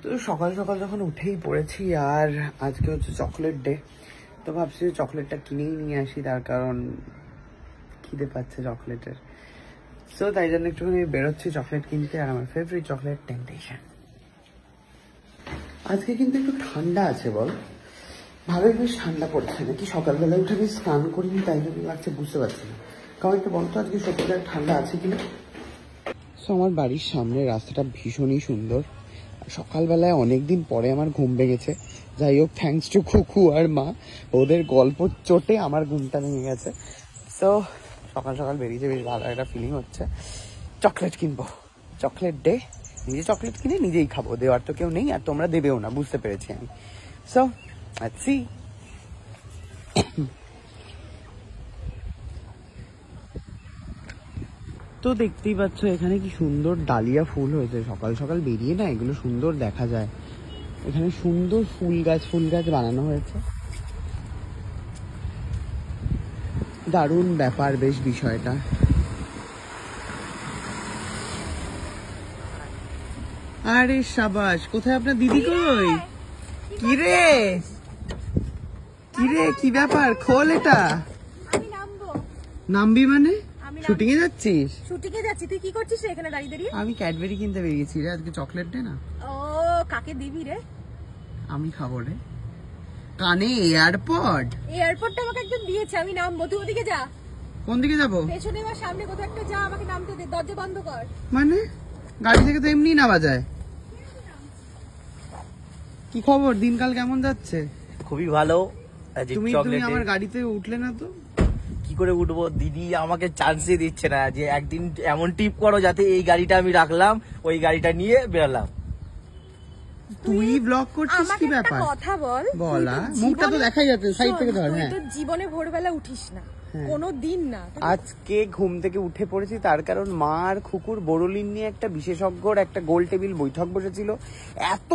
তো সকাল সকাল যখন উঠেই পড়েছি আর আজকে হচ্ছে চকলেট ডে, তো ভাবছি চকলেটটা কিনেই নিয়ে আসি, তার কারণ খিদে পাচ্ছে চকলেটের। সো তাই জন্য একটুখানি বেরোচ্ছি চকলেট কিনতে। আর আমার ফেভারিট চকলেট টেম্পটেশন। আজকে কিন্তু একটু ঠান্ডা আছে, বল ভালোই বেশ ঠান্ডা পড়ছে নাকি? সকালবেলা উঠে আমি স্নান করিনি, তাই জন্য লাগছে, বুঝতে পারছি না। কারণ একটু বলতো আজকে সত্যিকার ঠান্ডা আছে কিনা। সো আমার বাড়ির সামনে রাস্তাটা ভীষণই সুন্দর। সকালবেলায় অনেকদিন পরে আমার ঘুম ভেঙেছে। যাই হোক, থ্যাঙ্কস টু কুকু আর মা, ওদের গল্প চোটে আমার ঘুমটা ভেঙে গেছে। সো সকাল সকাল বেরিয়েছে, বেশ ভালো একটা ফিলিং হচ্ছে। চকলেট কিনবো, চকলেট ডে, নিজে চকলেট কিনে নিজেই খাবো, দেওয়ার তো কেউ নেই, আর তোমরা দেবেও না, বুঝতে পেরেছি আমি। So let's see. তো দেখতেই পাচ্ছ এখানে কি সুন্দর ডালিয়া ফুল হয়েছে। সকাল সকাল বেরিয়ে না এগুলো সুন্দর দেখা যায়। এখানে সুন্দর ফুল গাছ বানানো হয়েছে। দারুণ ব্যাপার বেশ বিষয়টা। আরে সাবাস, কোথায় আপনার দিদি? কই কিরে কিরে, কি ব্যাপার? খোল এটা। নামবি মানে? শুটিং এ যাচ্ছিস? শুটিং এ যাচ্ছি। তুই কি করছিস এখানে দাঁড়িয়ে দাঁড়িয়ে? আমি ক্যাডবেরি কিনতে বেরিয়েছি রে, আজকে চকলেট ডে না। ও, কাকে দিবি রে? আমি খাবো রে। কানে এয়ারপড? এয়ারপডটা আমাকে একদম দিয়েছে, আমি নামবো। তুই ওদিকে যা। কোন দিকে যাবো? পেছনে বা সামনে কোথাও একটা যা, আমাকে নামতে দে। দরজা বন্ধ কর। মানে গাড়ি থেকে তো এমনি নামা যায়। কি খবর, দিনকাল কেমন যাচ্ছে? খুবই ভালো। তুমি আমার গাড়িতে উঠলে না তো? কি করে উঠবো, দিদি আমাকে চান্সই দিচ্ছে না যে একদিন এমন টিপ করো যাতে এই গাড়িটা আমি রাখলাম, ওই গাড়িটা নিয়ে বেরোলাম। তুই ব্লগ করছিস, কি ব্যাপার? কথা বল। বলা মুখটা তো দেখাই যাচ্ছে, সাইড থেকে ধর। হ্যাঁ, তুই তো জীবনে ভোরবেলা উঠিস না, কোনো দিন না। আজকে ঘুম থেকে উঠে পড়েছি, তার কারণ মা আর খুকুর বোরোলিন নিয়ে একটা বিশেষজ্ঞর একটা গোল টেবিল বৈঠক বসেছিল। এত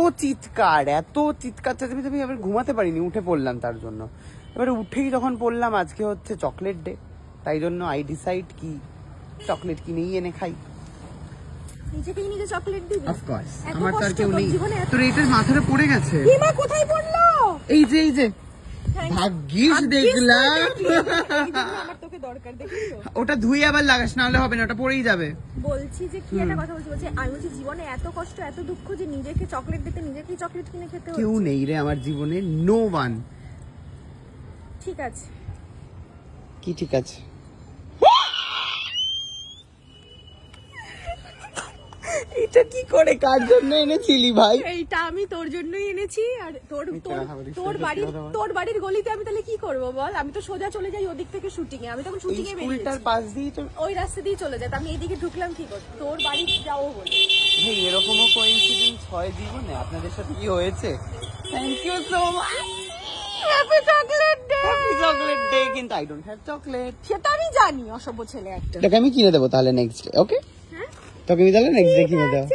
চিৎকার চাচাবি, আমি আবার ঘুমাতে পারিনি, উঠে পড়লাম তার জন্য। এবারে উঠেই যখন পড়লাম আজকে হচ্ছে চকলেট ডে, তাই জন্য আই ডিসাইড কি চকলেট কিনেই এনে খাই। নিজেকেই নিজে চকলেট দিবি? অফ কোর্স, আমার তো আর কেউ নেই। তোর এইটার মাথাটা পড়ে গেছে। মা কোথায় পড়লো? এই যে ভাগ্যিস দেখলাম। আমার তোকে দরকার, দেখিস তো? ওটা ধুয়ে আবার লাগাস, না হলে হবে না, ওটা পড়েই যাবে। বলছি যে কি একটা কথা বলছি, আমি বলছি জীবনে এত কষ্ট এত দুঃখ যে নিজেকে চকলেট দিতে নিজেকেই চকলেট কিনে খেতে হচ্ছে। কেউ নেই রে আমার জীবনে, নো ওয়ান। ঠিক আছে। কি ঠিক আছে? এটা কি করে কার জন্য এনেছিলি ভাই? এইটা আমি তোর জন্যই এনেছি। আর তোর বাড়ির গলিতে আমি তাহলে কি করবো বল? আমি তো সোজা চলে যাই ওদিক থেকে শুটিং এ। আমি তখন শুটিং এ বেরিয়েছি, পাশ দিয়ে তো ওই রাস্তা দিয়ে চলে যেত। আমি এইদিকে ঢুকলাম কি করে? তোর বাড়ি যাবো বলে। ভাই এরকমও কোইন্সিডেন্স হয় জীবনে? আপনাদের সাথে কি হয়েছে? Thank you so much. Happy chocolate day. Happy chocolate day. কিন্তু আই ডোন্ট হ্যাভ চকলেট। সেটা আমি জানি, অসভ্য ছেলে একটা। তোকে আমি কিনে দেবো তাহলে নেক্সট ডে। ওকে, হ্যাঁ তোকে আমি তাহলে নেক্সট ডে কিনে দেবো।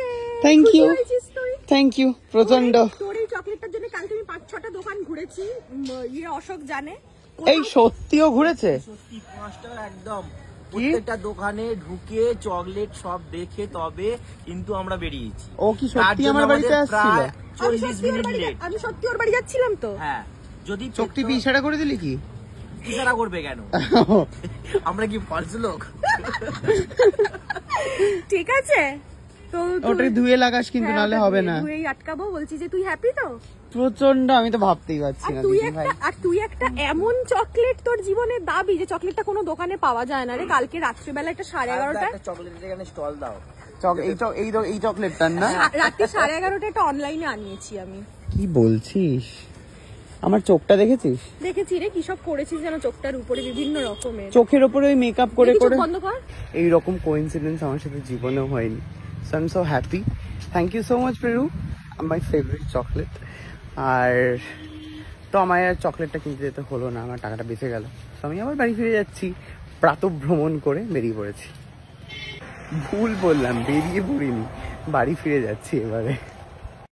থ্যাংক ইউ প্রচন্ড। তোর এই চকলেটটার জন্য কালকে আমি 5-6টা দোকান ঘুরেছি, অশোক জানে। এই সত্যিও ঘুরেছে? সত্যি 5টা একদম প্রত্যেকটা দোকানে ঢুকে চকলেট সব দেখে তবে কিন্তু আমরা বেরিয়েছি। ও কি সত্যি আমার বাড়িতে আসছিল? 40 মিনিট লেট। আমি সত্যি ওর বাড়ি যাচ্ছিলাম তো। হ্যাঁ, যদি চোখটি ইশারা করে দিলি কি? ইশারা করবে কেন? আমরা কি ফলস লোক? ঠিক আছে, তো ওটাই ধুয়ে লাগাস কিন্তু, নালে হবে না। ধুয়েই আটকাবো। বলছি যে তুই হ্যাপি তো? প্রচন্ড, আমি তো ভাবতেই পারছি না। তুই একটা এমন চকলেট তোর জীবনে দাবি যে চকলেটটা কোনো দোকানে পাওয়া যায় না রে। কালকে রাত্রিবেলা একটা 11:30 চকলেটের এখানে স্টল দাও। এই চকলেটটার না রাত্রি 11:30 একটা অনলাইনে আনিয়েছি আমি। কি বলছিস? আমার চোখটা দেখেছিস? দেখেছি রে, কি সব করেছিস যেন চোখটার উপরে বিভিন্ন রকমের। চোখের উপরে ওই মেকআপ করে করে। বন্ধ কর। এইরকম কোইন্সিডেন্স আমার সাথে জীবনেও হয়নি। So I am so happy. Thank you so much Preru, my favourite chocolate. আর তো আমার আর চকলেটটা কিনতে যেতে হলো না, আমার টাকাটা বেঁচে গেল। তো আমি আবার বাড়ি ফিরে যাচ্ছি, প্রাতঃভ্রমণ করে বেরিয়ে পড়েছি। ভুল বললাম, বেরিয়ে পড়িনি, বাড়ি ফিরে যাচ্ছি এবারে।